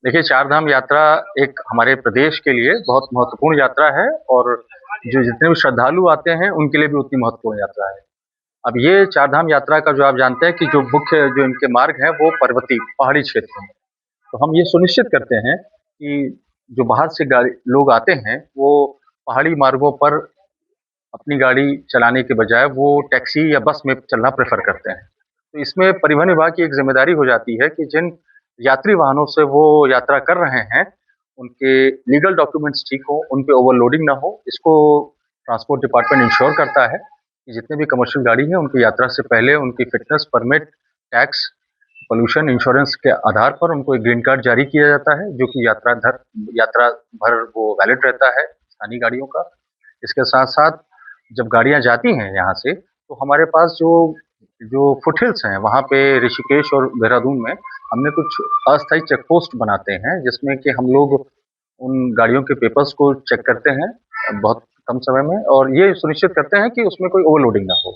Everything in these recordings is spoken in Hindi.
देखिए, चार धाम यात्रा एक हमारे प्रदेश के लिए बहुत महत्वपूर्ण यात्रा है और जो जितने भी श्रद्धालु आते हैं, उनके लिए भी उतनी महत्वपूर्ण यात्रा है। अब ये चार धाम यात्रा का जो आप जानते हैं कि जो मुख्य जो इनके मार्ग हैं, वो पर्वतीय, पहाड़ी क्षेत्र हैं। तो हम ये सुनिश्चित करते हैं कि जो बाहर से गाड़ी लोग आते हैं, वो पहाड़ी मार्गों पर अपनी गाड़ी चलाने के बजाय वो टैक्सी या बस में चलना प्रेफ़र करते हैं। तो इसमें परिवहन विभाग की एक ज़िम्मेदारी हो जाती है कि जिन यात्री वाहनों से वो यात्रा कर रहे हैं, उनके लीगल डॉक्यूमेंट्स ठीक हों, उन पे ओवरलोडिंग ना हो। इसको ट्रांसपोर्ट डिपार्टमेंट इंश्योर करता है कि जितने भी कमर्शियल गाड़ी हैं, उनकी यात्रा से पहले उनकी fitness, permit, tax, pollution insurance के आधार पर उनको एक ग्रीन कार्ड जारी किया जाता है, जो कि यात्रा भर वो वैलिड रहता है स्थानीय गाड़ियों का। इसके साथ-साथ जब गाड़ियाँ जाती हैं यहाँ से, तो हमारे पास जो जो फुटहिल्स हैं, वहाँ पे ऋषिकेश और देहरादून में हमने कुछ अस्थायी चेक पोस्ट बनाते हैं, जिसमें कि हम लोग उन गाड़ियों के पेपर्स को चेक करते हैं बहुत कम समय में और ये सुनिश्चित करते हैं कि उसमें कोई ओवरलोडिंग ना हो।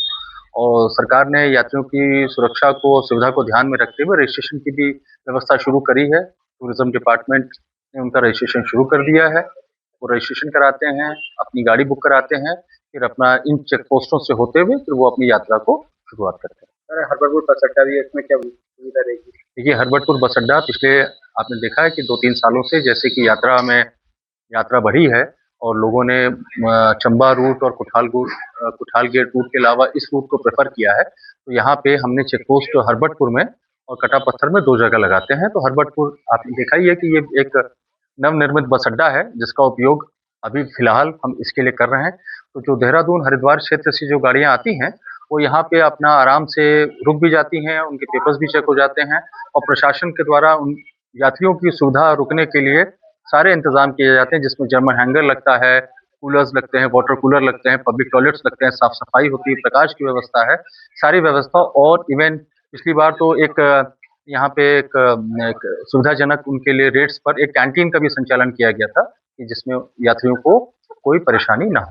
और सरकार ने यात्रियों की सुरक्षा को और सुविधा को ध्यान में रखते हुए रजिस्ट्रेशन की भी व्यवस्था शुरू करी है। टूरिज़्म डिपार्टमेंट ने उनका रजिस्ट्रेशन शुरू कर दिया है। वो रजिस्ट्रेशन कराते हैं, अपनी गाड़ी बुक कराते हैं, फिर अपना इन चेक पोस्टों से होते हुए फिर वो अपनी यात्रा को शुरुआत करते हैं। सर हड़बड़पुर बस अड्डा भी है, इसमें क्या सुविधा रहेगी? देखिए, हरबटपुर बस अड्डा पिछले आपने देखा है कि 2-3 सालों से जैसे कि यात्रा बढ़ी है और लोगों ने चंबा रूट और कुठाल गेट रूट के अलावा इस रूट को प्रेफ़र किया है। तो यहाँ पे हमने चेक पोस्ट हरबटपुर में और कटा-पत्थर में 2 जगह लगाते हैं। तो हरबटपुर आपने देखा ही है कि ये एक नवनिर्मित बस अड्डा है, जिसका उपयोग अभी फ़िलहाल हम इसके लिए कर रहे हैं। तो जो देहरादून, हरिद्वार क्षेत्र से जो गाड़ियाँ आती हैं, वो यहाँ पे अपना आराम से रुक भी जाती हैं, उनके पेपर्स भी चेक हो जाते हैं और प्रशासन के द्वारा उन यात्रियों की सुविधा रुकने के लिए सारे इंतज़ाम किए जाते हैं, जिसमें जर्मन हैंगर लगता है, कूलर्स लगते हैं, वाटर कूलर लगते हैं, पब्लिक टॉयलेट्स लगते हैं, साफ-सफाई होती है, प्रकाश की व्यवस्था है, सारी व्यवस्था और इवेन पिछली बार तो यहाँ पे एक सुविधाजनक उनके लिए रेट्स पर एक कैंटीन का भी संचालन किया गया था, कि जिसमें यात्रियों को कोई परेशानी ना हो।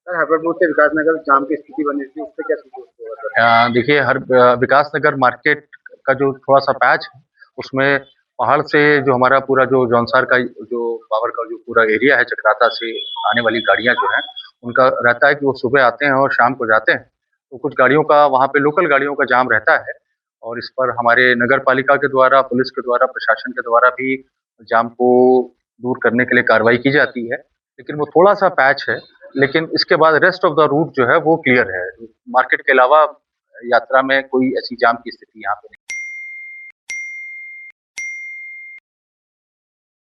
सर हड़बड़पुर से विकासनगर जाम की स्थिति बनी थी, उससे क्या संतुष्ट होगा सर? देखिए विकासनगर मार्केट का जो थोड़ा-सा पैच है, उसमें पहाड़ से जो हमारा पूरा जो जौनसार का जो पावर का जो पूरा एरिया है, चकराता से आने वाली गाड़ियाँ जो हैं, उनका रहता है कि वो सुबह आते हैं और शाम को जाते हैं। तो कुछ गाड़ियों का वहाँ पे लोकल गाड़ियों का जाम रहता है और इस पर हमारे नगर पालिका के द्वारा, पुलिस के द्वारा, प्रशासन के द्वारा भी जाम को दूर करने के लिए कार्रवाई की जाती है। लेकिन वो थोड़ा-सा पैच है, लेकिन इसके बाद रेस्ट ऑफ द रूट जो है वो क्लियर है। मार्केट के अलावा यात्रा में कोई ऐसी जाम की स्थिति यहाँ पे नहीं।